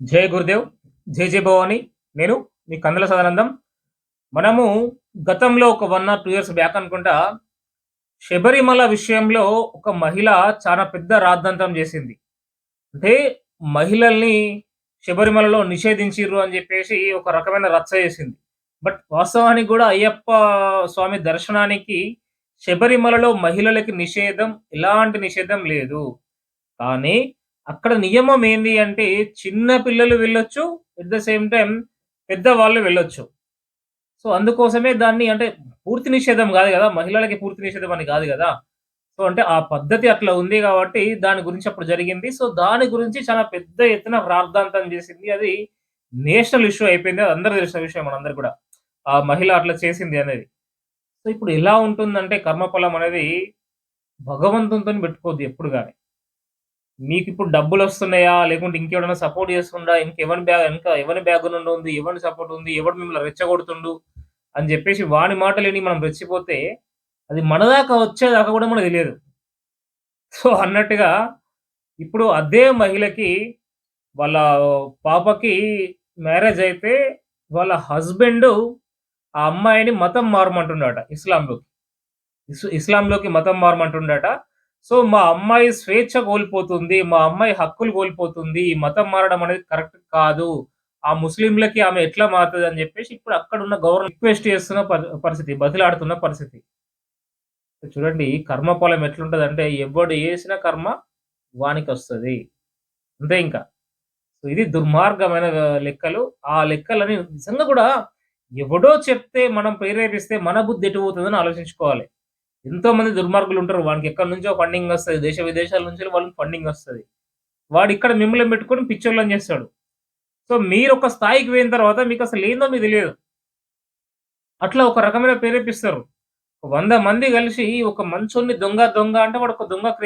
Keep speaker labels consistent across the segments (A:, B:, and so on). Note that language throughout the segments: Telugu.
A: జై గురుదేవ్, జై భవాని. నేను మీ కందుల సదానందం. మనము గతంలో ఒక 1 ఆర్ 2 ఇయర్స్ బ్యాక్ అనుకుంటా, శబరిమల విషయంలో ఒక మహిళ చాలా పెద్ద రాద్ధాంతం చేసింది. అంటే మహిళల్ని శబరిమలలో నిషేధించిర్రు అని చెప్పేసి ఒక రకమైన రచ్చ చేసింది. బట్ వాస్తవానికి గూడా అయ్యప్ప స్వామి దర్శనానికి శబరిమలలో మహిళలకి నిషేధం, ఎలాంటి నిషేధం లేదు. కానీ అక్కడ నియమం ఏంది అంటే చిన్న పిల్లలు వెళ్ళొచ్చు. ఎట్ ద సేమ్ టైమ్ పెద్దవాళ్ళు వెళ్ళొచ్చు. సో, అందుకోసమే దాన్ని అంటే పూర్తి నిషేధం గాదు గదా! మహిళలకి పూర్తి నిషేధం అని గాదు గదా! సో, అంటే ఆ పద్ధతి అట్లా ఉంది గాబట్టి దాని గురించి అప్పుడు జరిగింది. సో, దాని గురించి చాలా పెద్ద ఎత్తున రాద్ధాంతం జేసింది. అది నేషనల్ ఇష్యూ అయిపోయింది. అది అందరికి తెలిసిన విషయం మనందరికి గూడా. ఆ మహిళ అట్లా చేసింది అనేది. సో, ఇప్పుడు ఎలా ఉంటుందంటే కర్మఫలం అనేది భగవంతునితోని పెట్టుకోవద్దు ఎప్పుడు గాని. మీకిప్పుడు డబ్బులొస్తున్నాయా? లేకుంటే ఇంకెవడైనా సపోర్ట్ చేస్తుండా? ఇంకా ఎవని బ్యాక్‌గ్రౌండ్ ఉంది? ఎవని సపోర్ట్ ఉంది? ఎవడు మిమ్మల్ని రెచ్చగొడుతుండు? అని జెప్పేసి వాని మాటలిని మనం రెచ్చిపోతే, అది మన దాకా వచ్చేదాకా గూడా మనకు తెలియదు. సో, అన్నట్టుగా ఇప్పుడు అదే మహిళకి వాళ్ళ పాపకి మ్యారేజ్ అయితే వాళ్ళ హస్బెండు ఆ అమ్మాయిని మతం మారమంటుండట ఇస్లాంలోకి. ఇస్లాంలోకి మతం మారమంటుండట. సో, మా అమ్మాయి స్వేచ్ఛ కోల్పోతుంది. మా అమ్మాయి హక్కులు కోల్పోతుంది. ఈ మతం మారడం అనేది కరెక్ట్ కాదు. ఆ ముస్లింలకి ఆమె ఎట్లా మారుతదని జెప్పేసి ఇప్పుడు అక్కడున్న గవర్నమెంట్ రిక్వెస్ట్ చేస్తున్న పరిస్థితి. బతిలాడుతున్న పరిస్థితి. చూడండి కర్మ ఫలం ఎట్లుంటదంటే ఎవడు చేసిన కర్మ వానికొస్తది. అంతే ఇంకా. సో, ఇది దుర్మార్గమైన లెక్కలు. ఆ లెక్కలని నిజంగా గూడా ఎవడో చెప్తే మనం ప్రేరేపిస్తే మన బుద్ధి ఎటు పోతదని ఆలోచించుకోవాలి. ఎంతోమంది దుర్మార్గులుంటరు. వానికి ఎక్కడి నుంచో ఫండింగొస్తది. దేశ విదేశాల నుంచి వాళ్ళకి ఫండింగొస్తది. వాడిక్కడ మిమ్మల్ని పెట్టుకొని పిచ్చోళ్ళని చేస్తాడు. సో, మీరొక స్థాయికి పోయిన తర్వాత మీకసలేందో మీకు తెలియదు. అట్లా ఒక రకమైన ప్రేరేపిస్తారు. 100 మంది కలిసి ఒక మంచోడిని దొంగ, దొంగ అంటే వాడొక దొంగ చ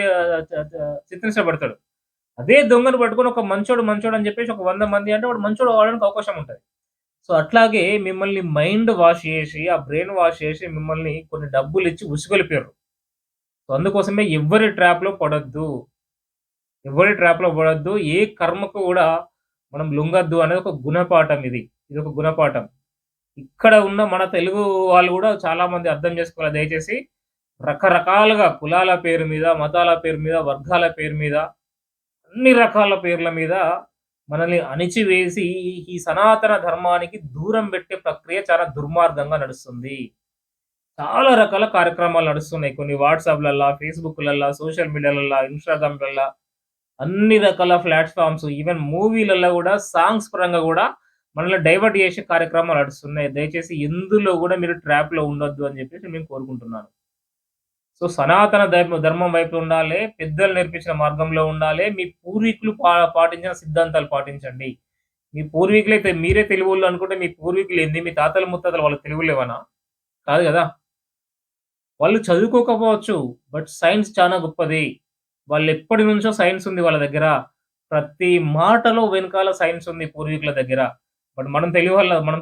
A: చ చిత్రించబడతాడు. అదే దొంగను పట్టుకొని ఒక మంచోడు, మంచోడు అని చెప్పేసి ఒక 100 మంది అంటే వాడు మంచోడు అవ్వడానికి అవకాశం ఉంటది. సో, అట్లాగే మిమ్మల్ని మైండ్ వాష్ చేసి, ఆ బ్రెయిన్ వాష్ చేసి మిమ్మల్ని కొన్ని డబ్బులిచ్చి ఉసిగొలిపిర్రు. సో, అందుకోసమే ఎవ్వరి ట్రాప్‌లో పడొద్దు. ఎవ్వరి ట్రాప్‌లో పడొద్దు. ఏ కర్మకు గూడా మనం లొంగొద్దు అనేది ఒక గుణపాఠం ఇది. ఇదొక గుణపాఠం. ఇక్కడ ఉన్న మన తెలుగు వాళ్ళు గూడా చాలా మంది అర్థం చేసుకోవాలి దయచేసి. రకరకాలుగా కులాల పేరు మీద, మతాల పేరు మీద, వర్గాల పేరు మీద, అన్ని రకాల పేర్ల మీద మనల్ని అణిచివేసి ఈ సనాతన ధర్మానికి దూరం పెట్టే ప్రక్రియ చాలా దుర్మార్గంగా నడుస్తుంది. చాలా రకాల కార్యక్రమాలు నడుస్తున్నాయి. కొన్ని వాట్సాప్‌లల్లా, ఫేస్‌బుక్‌లల్లా, సోషల్ మీడియాలల్లా, ఇన్‌స్టాగ్రామ్‌లల్లా అన్ని రకాల ప్లాట్‌ఫార్మ్స్ ఈవెన్ మూవీలల్లో గూడా సాంగ్స్ పరంగా గూడా మనల్ని డైవర్ట్ చేసే కార్యక్రమాలు నడుస్తున్నాయి. దయచేసి ఎందులో గూడా మీరు ట్రాప్‌లో ఉండొద్దు అని జెప్పేసి నేను కోరుకుంటున్నాను. సో, సనాతన ధర్మం వైపు ఉండాలే. పెద్దలు నేర్పించిన మార్గంలో ఉండాలే. మీ పూర్వీకులు పాటించిన సిద్ధాంతాలు పాటించండి. మీ పూర్వీకులైతే మీరే తెలివోళ్ళు అనుకుంటే మీ పూర్వీకులేంది? మీ తాతలు ముత్తాతలు వాళ్ళకి తెలివులేవనా? కాదు గదా! వాళ్ళు చదువుకోకపోవచ్చు. బట్ సైన్స్ చానా గొప్పది. వాళ్ళెప్పటి నుంచో సైన్స్ ఉంది వాళ్ళ దగ్గర. ప్రతి మాటలో వెనకాల సైన్స్ ఉంది పూర్వీకుల దగ్గర. బట్ మనం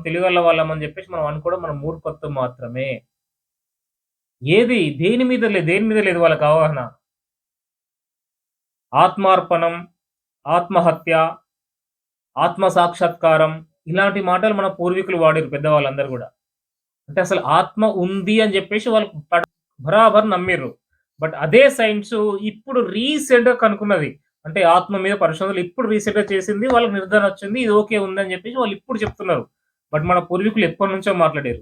A: తెలివిగల్ల వాళ్ళమని జెప్పేసి మనం అనుకోవడం మన మూర్ఖత్వం మాత్రమే. దేని మీద లేదు వాళ్ళకి అవగాహన. ఆత్మార్పణం, ఆత్మహత్య, ఆత్మ సాక్షాత్కారం ఇలాంటి మాటలు మన పూర్వీకులు వాడిర్రు పెద్దవాళ్ళందరూ గూడా. అంటే అసలు ఆత్మ ఉంది అని జెప్పేసి వాళ్ళు బరాబర్ నమ్మిర్రు. బట్ అదే సైన్సు ఇప్పుడు రీసెంట్‌గా కనుక్కున్నది. అంటే ఆత్మ మీద పరిశోధనలు ఇప్పుడు రీసెంట్‌గా చేసింది. వాళ్ళకి నిర్ధారణ వచ్చింది. ఇది ఓకే ఉందని జెప్పేసి వాళ్ళు ఇప్పుడు చెప్తున్నారు. బట్ మన పూర్వీకులు ఎప్పటినుంచో మాట్లాడారు.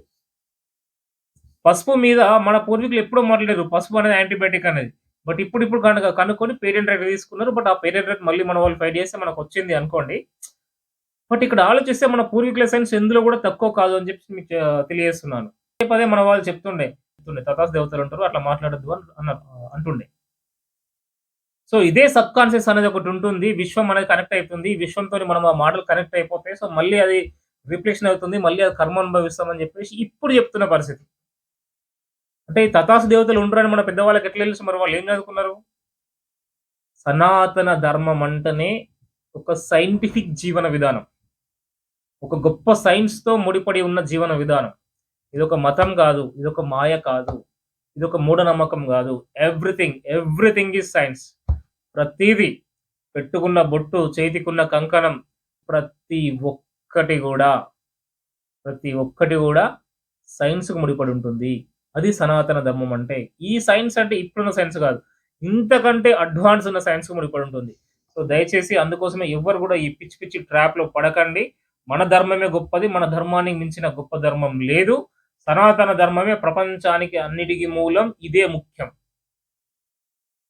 A: పసుపు మీద మన పూర్వీకులు ఎప్పుడో మాట్లాడారు. పసుపు అనేది యాంటిబయాటిక్ అనేది. బట్ ఇప్పుడు కనుక్కొని పేటెంట్ రైట్ తీసుకున్నారు. బట్ ఆ పేటెంట్ రైట్ మళ్ళీ మన వాళ్ళు ఫైట్ చేస్తే మనకొచ్చింది అనుకోండి. బట్ ఇక్కడ ఆలోచిస్తే మన పూర్వీకుల సైన్స్ ఎందులో గూడా తక్కువ కాదు అని చెప్పేసి మీకు తెలియజేస్తున్నాను. పదే పదే మన వాళ్ళు చెప్తుండే తథాస్తు దేవతలుంటారు అట్లా మాట్లాడొద్దు అని అంటుండే. సో, ఇదే సబ్‌కాన్షియస్ అనేది ఒకటుంటుంది. విశ్వం అనేది కనెక్ట్ అయితుంది. విశ్వంతోని మనం ఆ మాటలు కనెక్ట్ అయిపోతాయి. సో, మళ్ళీ అది రిఫ్లెక్షన్ అవుతుంది. మళ్ళీ అది కర్మ అనుభవిస్తామని జెప్పేసి ఇప్పుడు చెప్తున్న పరిస్థితి. అంటే ఈ తథాస్తు దేవతలు ఉండరని మన పెద్దవాళ్ళకి ఎట్లా తెలుసు? మరి వాళ్ళేం చదువుకున్నారు? సనాతన ధర్మం అంటేనే ఒక సైంటిఫిక్ జీవన విధానం. ఒక గొప్ప సైన్స్‌తో ముడిపడి ఉన్న జీవన విధానం. ఇదొక మతం గాదు. ఇదొక మాయ కాదు. ఇదొక మూఢనమ్మకం గాదు. Everything is science. ప్రతీది పెట్టుకున్న బొట్టు, చేతికున్న కంకణం, ప్రతి ఒక్కటి గూడా, ప్రతి ఒక్కటి గూడా సైన్స్‌కి ముడిపడి ఉంటుంది. అది సనాతన ధర్మం అంటే. ఈ సైన్స్ అంటే ఇప్పుడున్న సైన్స్ గాదు. ఇంతకంటే అడ్వాన్స్ ఉన్న సైన్స్‌కి ముడిపడి ఉంటుంది. సో, దయచేసి అందుకోసమే ఎవ్వరు గూడా ఈ పిచ్చి పిచ్చి ట్రాప్‌లో పడకండి. మన ధర్మమే గొప్పది. మన ధర్మానికి మించిన గొప్ప ధర్మం లేదు. సనాతన ధర్మమే ప్రపంచానికి అన్నిటికి మూలం. ఇదే ముఖ్యం.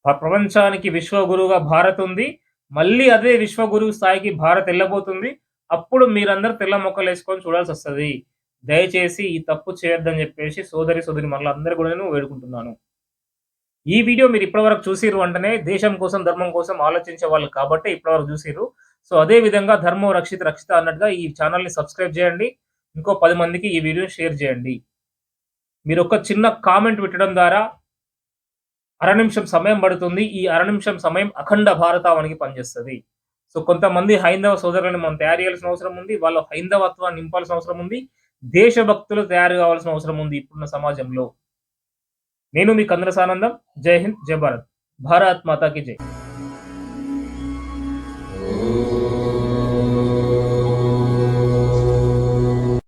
A: ప్రపంచానికి విశ్వగురువుగా భారత్ ఉంది. మళ్ళీ అదే విశ్వగురువు స్థాయికి భారత్ ఎళ్ళబోతుంది. అప్పుడు మీరందరూ తెల్ల మొక్కలేసుకొని చూడాల్సొస్తది. దయచేసి ఈ తప్పు చేయొద్దని జెప్పేసి సోదరీమణులందరూ గూడా నేను వేడుకుంటున్నాను. ఈ వీడియో మీరు ఇప్పటివరకు చూసిర్రు అంటేనే దేశం కోసం, ధర్మం కోసం ఆలోచించే వాళ్ళు కాబట్టే ఇప్పటివరకు చూసిర్రు. సో, అదే విధంగా ధర్మం రక్షిత రక్షిత అన్నట్టుగా ఈ ఛానెల్‌ని సబ్స్క్రైబ్ జేయండి. ఇంకో 10 మందికి ఈ వీడియోని షేర్ జేయండి. మీరొక చిన్న కామెంట్ పెట్టడం ద్వారా అర నిమిషం సమయం పడుతుంది. ఈ అర నిమిషం సమయం అఖండ భారతావనికి పనిచేస్తది. సో, కొంతమంది హైందవ సోదరులను మనం తయారు చేయాల్సిన అవసరం ఉంది. వాళ్ళ హైందవత్వాన్ని నింపాల్సిన అవసరం ఉంది. దేశభక్తులు తయారు కావాల్సిన అవసరం ఉంది ఇప్పుడున్న సమాజంలో. నేను మీ కందల సానందం. జై హింద్, జై భారత్. భారత్ మాతాకి జై.